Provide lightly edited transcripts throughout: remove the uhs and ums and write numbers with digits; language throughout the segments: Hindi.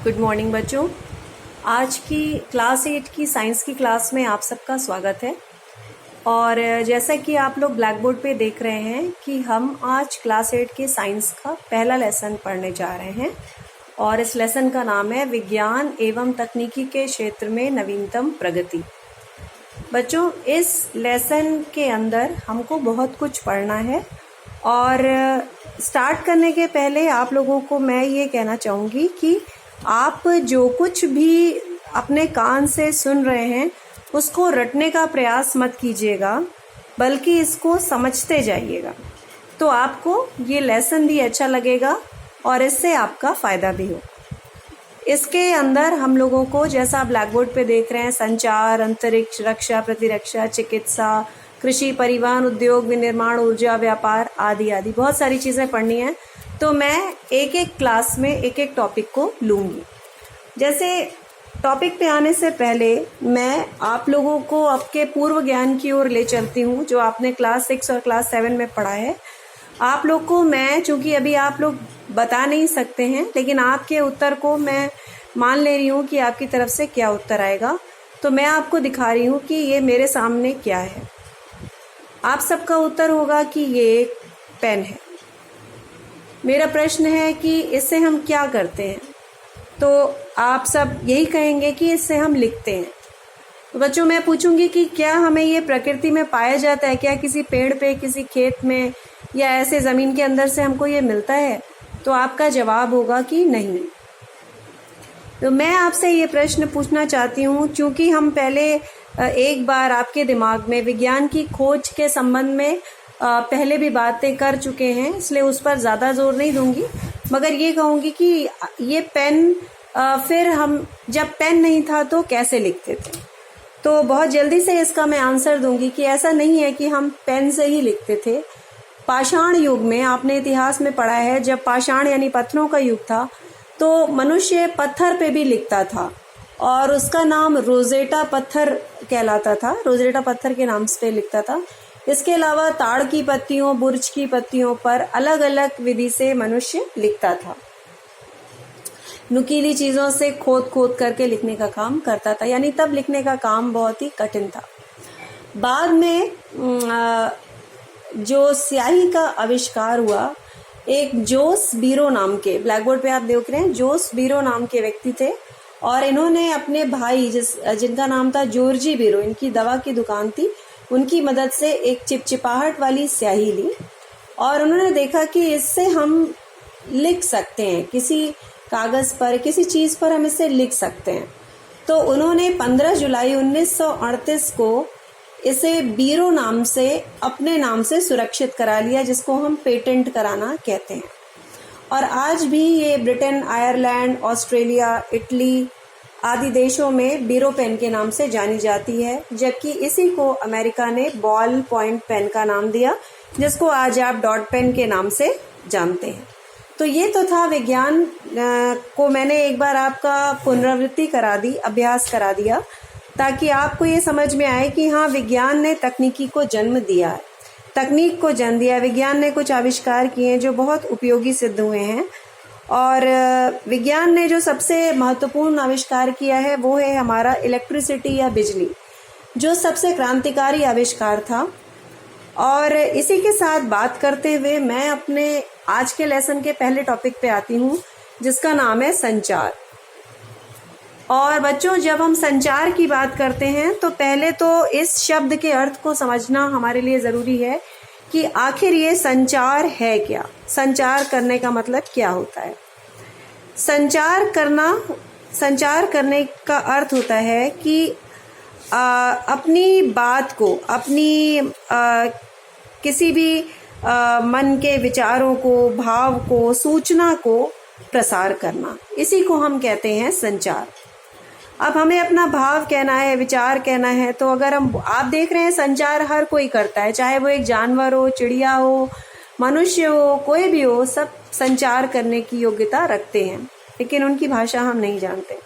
गुड मॉर्निंग बच्चों। आज की क्लास 8 की साइंस की क्लास में आप सबका स्वागत है। और जैसा कि आप लोग ब्लैक बोर्ड पे देख रहे हैं कि हम आज क्लास 8 के साइंस का पहला लेसन पढ़ने जा रहे हैं और इस लेसन का नाम है विज्ञान एवं तकनीकी के क्षेत्र में नवीनतम प्रगति। बच्चों, इस लेसन के अंदर हमको बहुत कुछ पढ़ना है और स्टार्ट करने के पहले आप लोगों को मैं ये कहना चाहूँगी कि आप जो कुछ भी अपने कान से सुन रहे हैं उसको रटने का प्रयास मत कीजिएगा, बल्कि इसको समझते जाइएगा, तो आपको ये लेसन भी अच्छा लगेगा और इससे आपका फ़ायदा भी हो। इसके अंदर हम लोगों को, जैसा ब्लैक बोर्ड पे देख रहे हैं, संचार, अंतरिक्ष, रक्षा, प्रतिरक्षा, चिकित्सा, कृषि, परिवहन, उद्योग, विनिर्माण, ऊर्जा, व्यापार आदि आदि बहुत सारी चीज़ें पढ़नी है। तो मैं एक एक क्लास में एक एक टॉपिक को लूँगी। जैसे टॉपिक पे आने से पहले मैं आप लोगों को आपके पूर्व ज्ञान की ओर ले चलती हूँ, जो आपने क्लास 6 और क्लास 7 में पढ़ा है। आप लोग को मैं, चूँकि अभी आप लोग बता नहीं सकते हैं, लेकिन आपके उत्तर को मैं मान ले रही हूँ कि आपकी तरफ से क्या उत्तर आएगा। तो मैं आपको दिखा रही हूँ कि ये मेरे सामने क्या है। आप सबका उत्तर होगा कि ये एक पेन है। मेरा प्रश्न है कि इससे हम क्या करते हैं, तो आप सब यही कहेंगे कि इससे हम लिखते हैं। तो बच्चों, मैं पूछूंगी कि क्या हमें ये प्रकृति में पाया जाता है, क्या किसी पेड़ पे, किसी खेत में या ऐसे ज़मीन के अंदर से हमको ये मिलता है? तो आपका जवाब होगा कि नहीं। तो मैं आपसे ये प्रश्न पूछना चाहती हूँ, क्योंकि हम पहले एक बार आपके दिमाग में विज्ञान की खोज के संबंध में पहले भी बातें कर चुके हैं, इसलिए उस पर ज़्यादा जोर नहीं दूंगी, मगर ये कहूँगी कि ये पेन, फिर हम जब पेन नहीं था तो कैसे लिखते थे। तो बहुत जल्दी से इसका मैं आंसर दूंगी कि ऐसा नहीं है कि हम पेन से ही लिखते थे। पाषाण युग में, आपने इतिहास में पढ़ा है, जब पाषाण यानी पत्थरों का युग था तो मनुष्य पत्थर पे भी लिखता था और उसका नाम रोजेटा पत्थर कहलाता था। रोजेटा पत्थर के नाम से लिखता था। इसके अलावा ताड़ की पत्तियों, बुर्ज की पत्तियों पर अलग अलग विधि से मनुष्य लिखता था। नुकीली चीज़ों से खोद खोद करके लिखने का काम करता था, यानी तब लिखने का काम बहुत ही कठिन था। बाद में जो स्याही का आविष्कार हुआ, एक जोस बीरो नाम के, ब्लैक बोर्ड पे आप देख रहे हैं, जोस बीरो नाम के व्यक्ति थे और इन्होंने अपने भाई जिनका नाम था जॉर्जी बीरो, इनकी दवा की दुकान थी, उनकी मदद से एक चिपचिपाहट वाली स्याही ली और उन्होंने देखा कि इससे हम लिख सकते हैं, किसी कागज़ पर, किसी चीज़ पर हम इससे लिख सकते हैं। तो उन्होंने 15 जुलाई 1938 को इसे बीरो नाम से, अपने नाम से सुरक्षित करा लिया, जिसको हम पेटेंट कराना कहते हैं। और आज भी ये ब्रिटेन, आयरलैंड, ऑस्ट्रेलिया, इटली आदि देशों में बीरो पेन के नाम से जानी जाती है, जबकि इसी को अमेरिका ने बॉल पॉइंट पेन का नाम दिया, जिसको आज आप डॉट पेन के नाम से जानते हैं। तो ये तो था विज्ञान को मैंने एक बार आपका पुनरावृत्ति करा दी, अभ्यास करा दिया, ताकि आपको ये समझ में आए कि हाँ, विज्ञान ने तकनीकी को जन्म दिया है, तकनीक को जन्म दिया। विज्ञान ने कुछ आविष्कार किए हैं जो बहुत उपयोगी सिद्ध हुए हैं। और विज्ञान ने जो सबसे महत्वपूर्ण आविष्कार किया है वो है हमारा इलेक्ट्रिसिटी या बिजली, जो सबसे क्रांतिकारी आविष्कार था। और इसी के साथ बात करते हुए मैं अपने आज के लेसन के पहले टॉपिक पे आती हूँ, जिसका नाम है संचार। और बच्चों, जब हम संचार की बात करते हैं तो पहले तो इस शब्द के अर्थ को समझना हमारे लिए ज़रूरी है कि आखिर ये संचार है क्या, संचार करने का मतलब क्या होता है। संचार करने का अर्थ होता है कि अपनी बात को, अपनी किसी भी मन के विचारों को, भाव को, सूचना को प्रसार करना, इसी को हम कहते हैं संचार। अब हमें अपना भाव कहना है, विचार कहना है, तो अगर आप देख रहे हैं, संचार हर कोई करता है, चाहे वो एक जानवर हो, चिड़िया हो, मनुष्य हो, कोई भी हो, सब संचार करने की योग्यता रखते हैं, लेकिन उनकी भाषा हम नहीं जानते।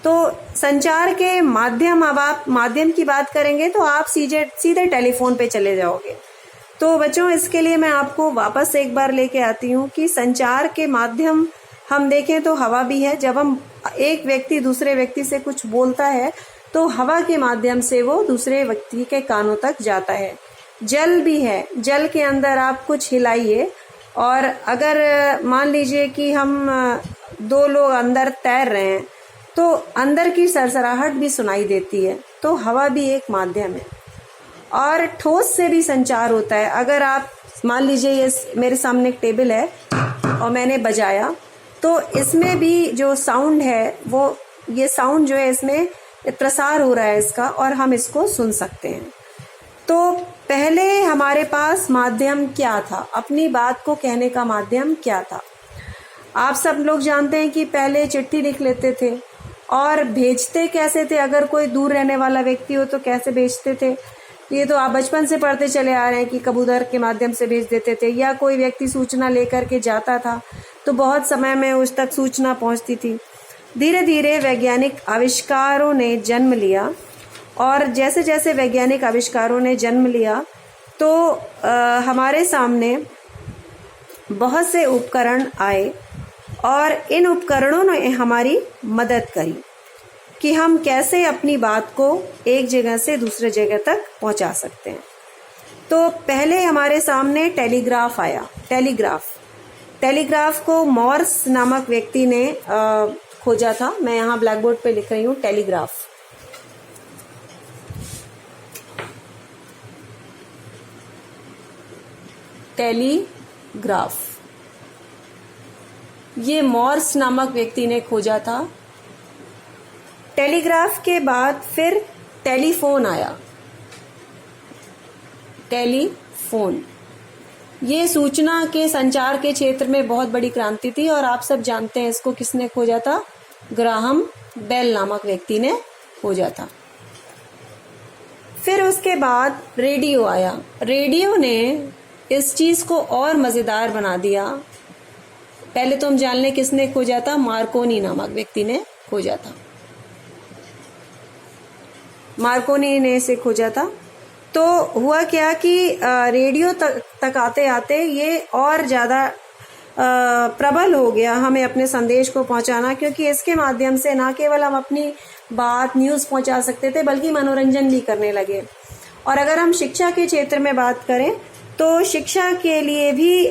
तो संचार के माध्यम, अब आप माध्यम की बात करेंगे तो आप सीधे टेलीफोन पे चले जाओगे। तो बच्चों, इसके लिए मैं आपको वापस एक बार लेके आती हूँ कि संचार के माध्यम हम देखें तो हवा भी है। जब हम एक व्यक्ति दूसरे व्यक्ति से कुछ बोलता है तो हवा के माध्यम से वो दूसरे व्यक्ति के कानों तक जाता है। जल भी है, जल के अंदर आप कुछ हिलाइए और अगर मान लीजिए कि हम दो लोग अंदर तैर रहे हैं तो अंदर की सरसराहट भी सुनाई देती है। तो हवा भी एक माध्यम है। और ठोस से भी संचार होता है। अगर आप मान लीजिए ये मेरे सामने एक टेबल है और मैंने बजाया तो इसमें भी जो साउंड है वो ये साउंड जो है इसमें प्रसार हो रहा है इसका और हम इसको सुन सकते हैं। तो पहले हमारे पास माध्यम क्या था, अपनी बात को कहने का माध्यम क्या था? आप सब लोग जानते हैं कि पहले चिट्ठी लिख लेते थे और भेजते कैसे थे? अगर कोई दूर रहने वाला व्यक्ति हो तो कैसे भेजते थे? ये तो आप बचपन से पढ़ते चले आ रहे हैं कि कबूतर के माध्यम से भेज देते थे, या कोई व्यक्ति सूचना लेकर के जाता था तो बहुत समय में उस तक सूचना पहुंचती थी। धीरे धीरे वैज्ञानिक आविष्कारों ने जन्म लिया और जैसे जैसे वैज्ञानिक आविष्कारों ने जन्म लिया तो हमारे सामने बहुत से उपकरण आए और इन उपकरणों ने हमारी मदद करी कि हम कैसे अपनी बात को एक जगह से दूसरे जगह तक पहुंचा सकते हैं। तो पहले हमारे सामने टेलीग्राफ आया। टेलीग्राफ को मॉर्स नामक व्यक्ति ने खोजा था। मैं यहाँ ब्लैक बोर्ड पे लिख रही हूँ टेलीग्राफ। टेलीग्राफ ये मॉर्स नामक व्यक्ति ने खोजा था। टेलीग्राफ के बाद फिर टेलीफोन आया। टेलीफोन ये सूचना के संचार के क्षेत्र में बहुत बड़ी क्रांति थी और आप सब जानते हैं इसको किसने खोजा था? ग्राहम बेल नामक व्यक्ति ने खोजा था। फिर उसके बाद रेडियो आया। रेडियो ने इस चीज को और मजेदार बना दिया। पहले तो हम जान लें किसने खोजा था? मार्कोनी नामक व्यक्ति ने खोजा था। मार्कोनी ने इसे खोजा था। तो हुआ क्या कि रेडियो तक आते आते ये और ज्यादा प्रबल हो गया हमें अपने संदेश को पहुंचाना, क्योंकि इसके माध्यम से न केवल हम अपनी बात न्यूज पहुंचा सकते थे बल्कि मनोरंजन भी करने लगे। और अगर हम शिक्षा के क्षेत्र में बात करें तो शिक्षा के लिए भी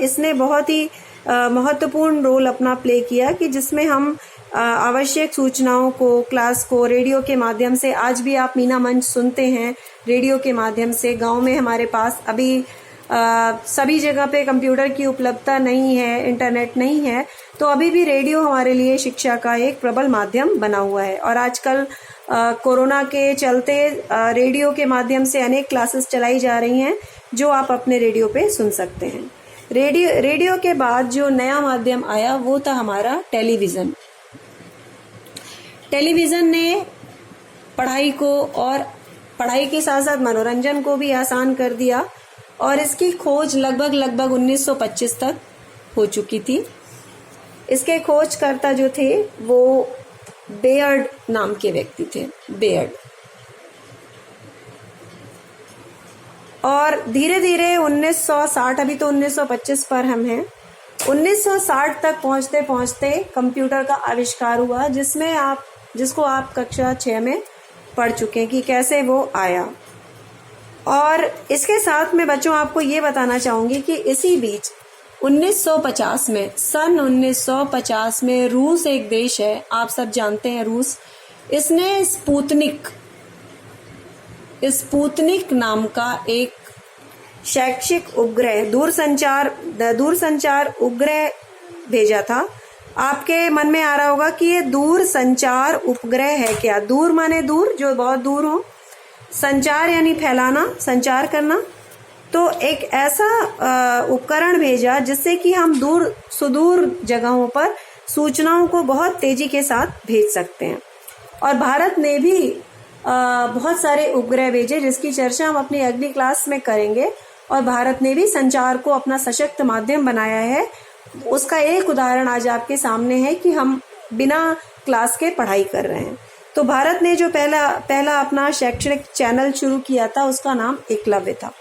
इसने बहुत ही महत्वपूर्ण रोल अपना प्ले किया कि जिसमें हम आवश्यक सूचनाओं को क्लास को रेडियो के माध्यम से, आज भी आप मीना मंच सुनते हैं रेडियो के माध्यम से। गांव में हमारे पास अभी सभी जगह पे कंप्यूटर की उपलब्धता नहीं है, इंटरनेट नहीं है, तो अभी भी रेडियो हमारे लिए शिक्षा का एक प्रबल माध्यम बना हुआ है। और आजकल कोरोना के चलते रेडियो के माध्यम से अनेक क्लासेस चलाई जा रही हैं जो आप अपने रेडियो पे सुन सकते हैं। रेडियो के बाद जो नया माध्यम आया वो था हमारा टेलीविजन। टेलीविजन ने पढ़ाई को और पढ़ाई के साथ साथ मनोरंजन को भी आसान कर दिया और इसकी खोज लगभग 1925 तक हो चुकी थी। इसके खोजकर्ता जो थे वो बेयर्ड नाम के व्यक्ति थे, बेयर्ड। और धीरे धीरे 1960, अभी तो 1925 पर हम हैं, 1960 तक पहुंचते पहुंचते कंप्यूटर का आविष्कार हुआ, जिसको आप कक्षा 6 में पढ़ चुके हैं कि कैसे वो आया। और इसके साथ में बच्चों आपको ये बताना चाहूंगी कि इसी बीच 1950 में, सन 1950 में रूस एक देश है, आप सब जानते हैं रूस, इसने स्पुतनिक नाम का एक शैक्षिक उपग्रह, दूरसंचार उपग्रह भेजा था। आपके मन में आ रहा होगा कि ये दूर संचार उपग्रह है क्या? दूर माने दूर, जो बहुत दूर हो, संचार यानी फैलाना, संचार करना। तो एक ऐसा उपकरण भेजा जिससे कि हम दूर सुदूर जगहों पर सूचनाओं को बहुत तेजी के साथ भेज सकते हैं। और भारत ने भी बहुत सारे उपग्रह भेजे जिसकी चर्चा हम अपनी अगली क्लास में करेंगे। और भारत ने भी संचार को अपना सशक्त माध्यम बनाया है। उसका एक उदाहरण आज आपके सामने है कि हम बिना क्लास के पढ़ाई कर रहे हैं। तो भारत ने जो पहला अपना शैक्षणिक चैनल शुरू किया था उसका नाम एकलव्य था।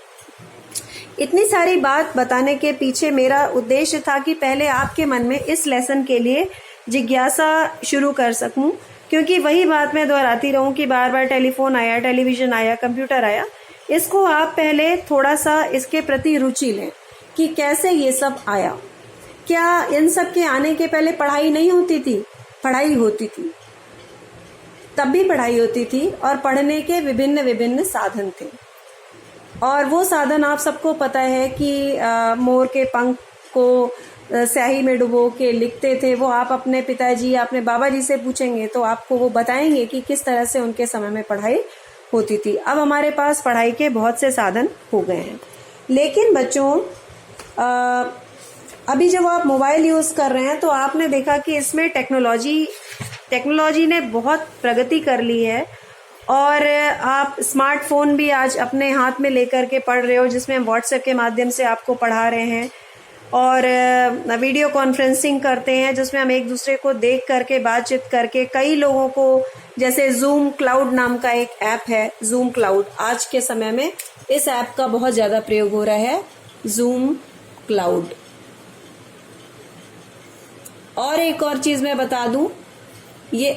इतनी सारी बात बताने के पीछे मेरा उद्देश्य था कि पहले आपके मन में इस लेसन के लिए जिज्ञासा शुरू कर सकूं, क्योंकि वही बात मैं दोहराती रहूं कि बार बार टेलीफोन आया, टेलीविजन आया, कंप्यूटर आया। इसको आप पहले थोड़ा सा इसके प्रति रुचि लें कि कैसे ये सब आया। क्या इन सब के आने के पहले पढ़ाई नहीं होती थी? पढ़ाई होती थी, तब भी पढ़ाई होती थी, और पढ़ने के विभिन्न विभिन्न साधन थे। और वो साधन आप सबको पता है कि मोर के पंख को स्याही में डुबो के लिखते थे। वो आप अपने पिताजी, अपने बाबा जी से पूछेंगे तो आपको वो बताएंगे कि किस तरह से उनके समय में पढ़ाई होती थी। अब हमारे पास पढ़ाई के बहुत से साधन हो गए हैं। लेकिन बच्चों, अभी जब आप मोबाइल यूज कर रहे हैं तो आपने देखा कि इसमें टेक्नोलॉजी ने बहुत प्रगति कर ली है, और आप स्मार्टफोन भी आज अपने हाथ में लेकर के पढ़ रहे हो, जिसमें व्हाट्सएप के माध्यम से आपको पढ़ा रहे हैं, और वीडियो कॉन्फ्रेंसिंग करते हैं, जिसमें हम एक दूसरे को देख करके बातचीत करके कई लोगों को, जैसे जूम क्लाउड नाम का एक ऐप है, जूम क्लाउड, आज के समय में इस ऐप का बहुत ज्यादा प्रयोग हो रहा है, जूम क्लाउड। और एक और चीज मैं बता दूं, ये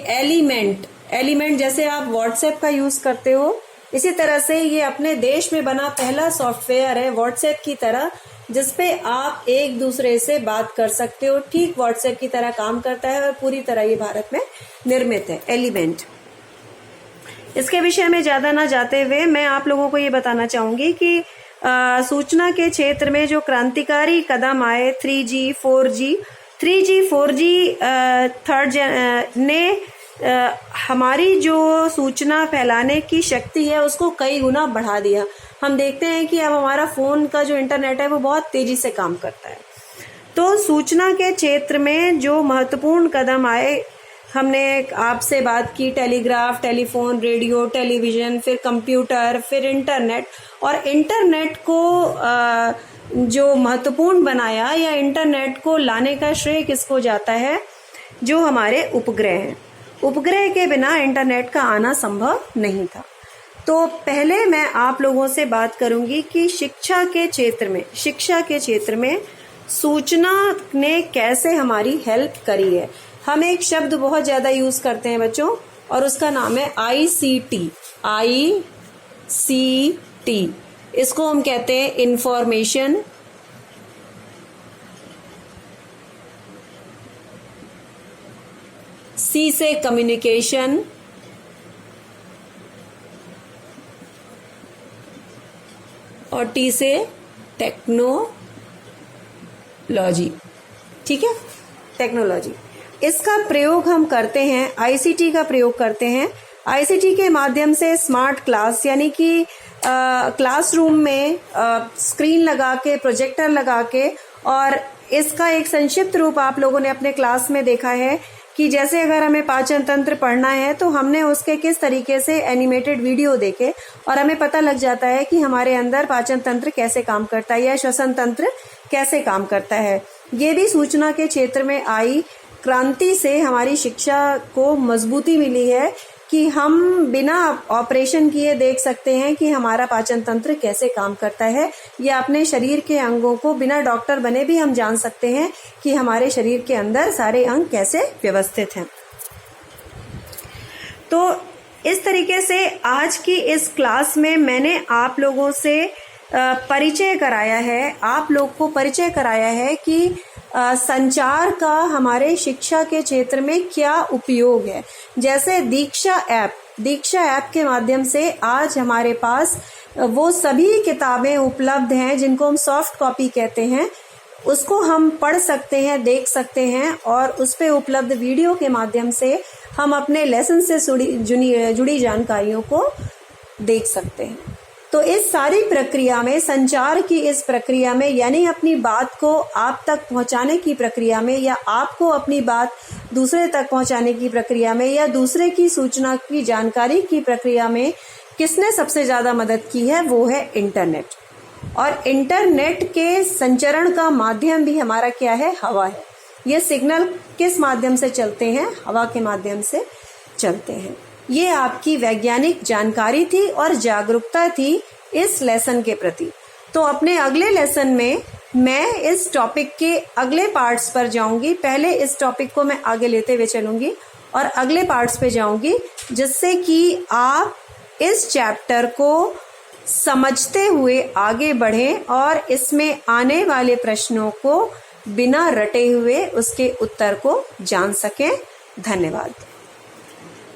एलिमेंट जैसे आप व्हाट्सएप का यूज करते हो, इसी तरह से ये अपने देश में बना पहला सॉफ्टवेयर है व्हाट्सएप की तरह, जिसपे आप एक दूसरे से बात कर सकते हो। ठीक व्हाट्सएप की तरह काम करता है और पूरी तरह ये भारत में निर्मित है, एलिमेंट। इसके विषय में ज्यादा ना जाते हुए मैं आप लोगों को ये बताना चाहूंगी कि सूचना के क्षेत्र में जो क्रांतिकारी कदम आए, 3G 4G थर्ड ने हमारी जो सूचना फैलाने की शक्ति है उसको कई गुना बढ़ा दिया। हम देखते हैं कि अब हमारा फोन का जो इंटरनेट है वो बहुत तेजी से काम करता है। तो सूचना के क्षेत्र में जो महत्वपूर्ण कदम आए, हमने आपसे बात की टेलीग्राफ, टेलीफोन, रेडियो, टेलीविजन, फिर कंप्यूटर, फिर इंटरनेट। और इंटरनेट को जो महत्वपूर्ण बनाया या इंटरनेट को लाने का श्रेय किसको जाता है? जो हमारे उपग्रह हैं। उपग्रह के बिना इंटरनेट का आना संभव नहीं था। तो पहले मैं आप लोगों से बात करूंगी कि शिक्षा के क्षेत्र में सूचना ने कैसे हमारी हेल्प करी है। हम एक शब्द बहुत ज्यादा यूज करते हैं बच्चों, और उसका नाम है ICT। इसको हम कहते हैं इंफॉर्मेशन C से कम्युनिकेशन, और T से टेक्नोलॉजी। ठीक है, टेक्नोलॉजी। इसका प्रयोग हम करते हैं, ICT का प्रयोग करते हैं। ICT के माध्यम से स्मार्ट क्लास, यानी कि क्लासरूम में स्क्रीन लगा के, प्रोजेक्टर लगा के, और इसका एक संक्षिप्त रूप आप लोगों ने अपने क्लास में देखा है कि जैसे अगर हमें पाचन तंत्र पढ़ना है तो हमने उसके किस तरीके से एनिमेटेड वीडियो देखे और हमें पता लग जाता है कि हमारे अंदर पाचन तंत्र कैसे काम करता है या श्वसन तंत्र कैसे काम करता है। ये भी सूचना के क्षेत्र में आई क्रांति से हमारी शिक्षा को मजबूती मिली है कि हम बिना ऑपरेशन किए देख सकते हैं कि हमारा पाचन तंत्र कैसे काम करता है, या अपने शरीर के अंगों को बिना डॉक्टर बने भी हम जान सकते हैं कि हमारे शरीर के अंदर सारे अंग कैसे व्यवस्थित हैं। तो इस तरीके से आज की इस क्लास में मैंने आप लोगों से परिचय कराया है, आप लोग को परिचय कराया है कि संचार का हमारे शिक्षा के क्षेत्र में क्या उपयोग है। जैसे दीक्षा ऐप के माध्यम से आज हमारे पास वो सभी किताबें उपलब्ध हैं जिनको हम सॉफ्ट कॉपी कहते हैं, उसको हम पढ़ सकते हैं, देख सकते हैं, और उस पे उपलब्ध वीडियो के माध्यम से हम अपने लेसन से जुड़ी जानकारियों को देख सकते हैं। तो इस सारी प्रक्रिया में, संचार की इस प्रक्रिया में, यानी अपनी बात को आप तक पहुंचाने की प्रक्रिया में, या आपको अपनी बात दूसरे तक पहुंचाने की प्रक्रिया में, या दूसरे की सूचना की जानकारी की प्रक्रिया में किसने सबसे ज्यादा मदद की है? वो है इंटरनेट। और इंटरनेट के संचरण का माध्यम भी हमारा क्या है? हवा है। ये सिग्नल किस माध्यम से चलते हैं? हवा के माध्यम से चलते हैं। ये आपकी वैज्ञानिक जानकारी थी और जागरूकता थी इस लेसन के प्रति। तो अपने अगले लेसन में मैं इस टॉपिक के अगले पार्ट्स पर जाऊंगी। पहले इस टॉपिक को मैं आगे लेते हुए चलूंगी और अगले पार्ट्स पे जाऊंगी, जिससे कि आप इस चैप्टर को समझते हुए आगे बढ़ें और इसमें आने वाले प्रश्नों को बिना रटे हुए उसके उत्तर को जान सकें। धन्यवाद।